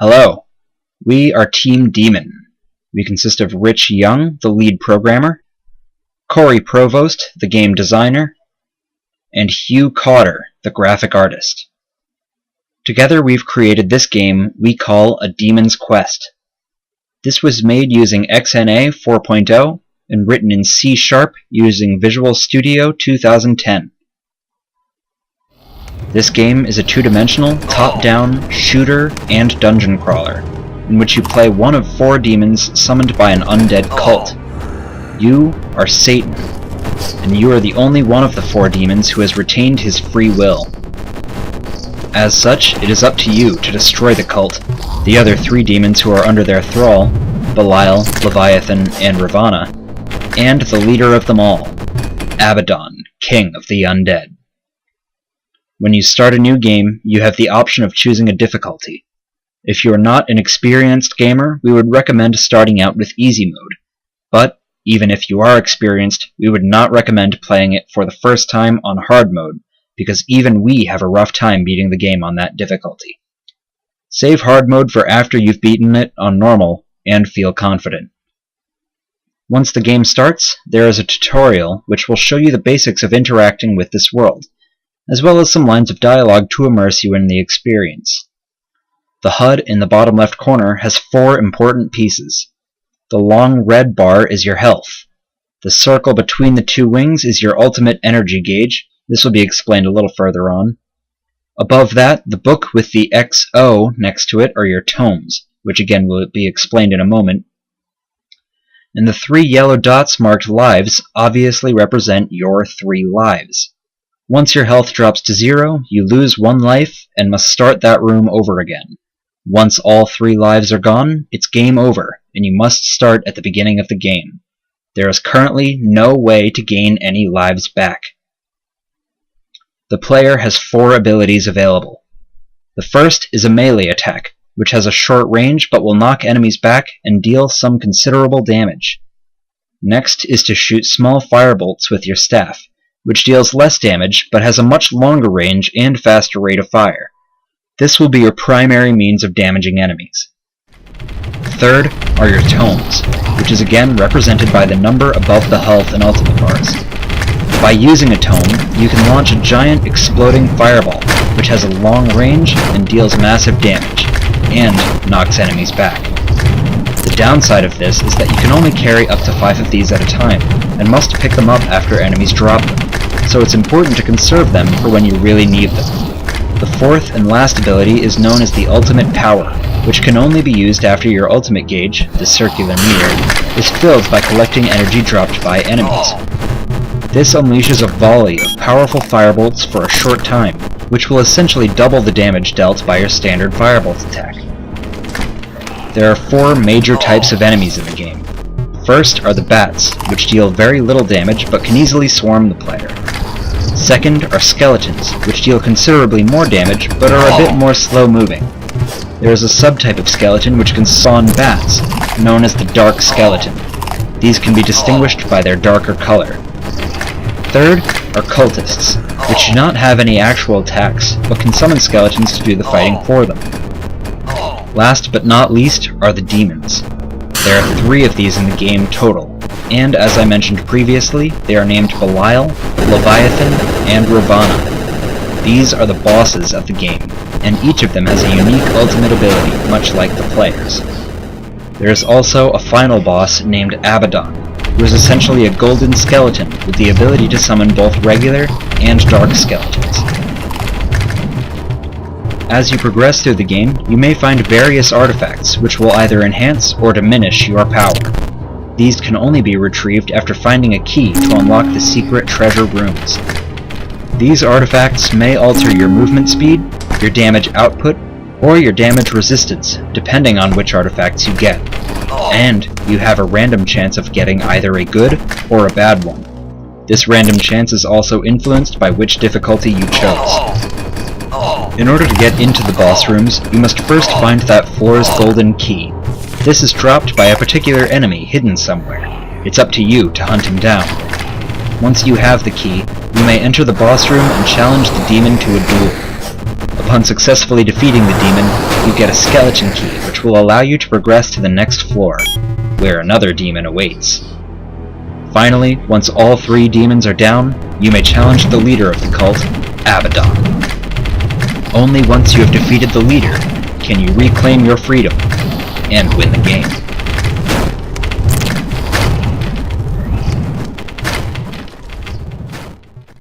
Hello, we are Team Demon. We consist of Rich Young, the lead programmer, Corey Provost, the game designer, and Hugh Cotter, the graphic artist. Together we've created this game we call A Demon's Quest. This was made using XNA 4.0 and written in C# using Visual Studio 2010. This game is a two-dimensional, top-down shooter and dungeon crawler, in which you play one of 4 demons summoned by an undead cult. You are Satan, and you are the only one of the 4 demons who has retained his free will. As such, it is up to you to destroy the cult, the other 3 demons who are under their thrall, Belial, Leviathan, and Ravana, and the leader of them all, Abaddon, King of the Undead. When you start a new game, you have the option of choosing a difficulty. If you are not an experienced gamer, we would recommend starting out with easy mode. But, even if you are experienced, we would not recommend playing it for the first time on hard mode, because even we have a rough time beating the game on that difficulty. Save hard mode for after you've beaten it on normal, and feel confident. Once the game starts, there is a tutorial which will show you the basics of interacting with this world, as well as some lines of dialogue to immerse you in the experience. The HUD in the bottom left corner has 4 important pieces. The long red bar is your health. The circle between the 2 wings is your ultimate energy gauge. This will be explained a little further on. Above that, the book with the XO next to it are your tomes, which again will be explained in a moment. And the 3 yellow dots marked lives obviously represent your 3 lives. Once your health drops to 0, you lose 1 life and must start that room over again. Once all 3 lives are gone, it's game over, and you must start at the beginning of the game. There is currently no way to gain any lives back. The player has 4 abilities available. The first is a melee attack, which has a short range but will knock enemies back and deal some considerable damage. Next is to shoot small firebolts with your staff, which deals less damage but has a much longer range and faster rate of fire. This will be your primary means of damaging enemies. Third are your tomes, which is again represented by the number above the health and ultimate bars. By using a tome, you can launch a giant exploding fireball, which has a long range and deals massive damage, and knocks enemies back. The downside of this is that you can only carry up to 5 of these at a time, and must pick them up after enemies drop them, so it's important to conserve them for when you really need them. The 4th and last ability is known as the Ultimate Power, which can only be used after your ultimate gauge, the circular meter, is filled by collecting energy dropped by enemies. This unleashes a volley of powerful firebolts for a short time, which will essentially double the damage dealt by your standard firebolt attack. There are 4 major types of enemies in the game. First are the bats, which deal very little damage but can easily swarm the player. Second are skeletons, which deal considerably more damage but are a bit more slow-moving. There is a subtype of skeleton which can spawn bats, known as the dark skeleton. These can be distinguished by their darker color. Third are cultists, which do not have any actual attacks, but can summon skeletons to do the fighting for them. Last but not least are the demons. There are 3 of these in the game total, and as I mentioned previously, they are named Belial, Leviathan, and Ravana. These are the bosses of the game, and each of them has a unique ultimate ability, much like the players. There is also a final boss named Abaddon, who is essentially a golden skeleton with the ability to summon both regular and dark skeletons. As you progress through the game, you may find various artifacts which will either enhance or diminish your power. These can only be retrieved after finding a key to unlock the secret treasure rooms. These artifacts may alter your movement speed, your damage output, or your damage resistance, depending on which artifacts you get. And you have a random chance of getting either a good or a bad one. This random chance is also influenced by which difficulty you chose. In order to get into the boss rooms, you must first find that floor's golden key. This is dropped by a particular enemy hidden somewhere. It's up to you to hunt him down. Once you have the key, you may enter the boss room and challenge the demon to a duel. Upon successfully defeating the demon, you get a skeleton key which will allow you to progress to the next floor, where another demon awaits. Finally, once all 3 demons are down, you may challenge the leader of the cult, Abaddon. Only once you have defeated the leader can you reclaim your freedom and win the game.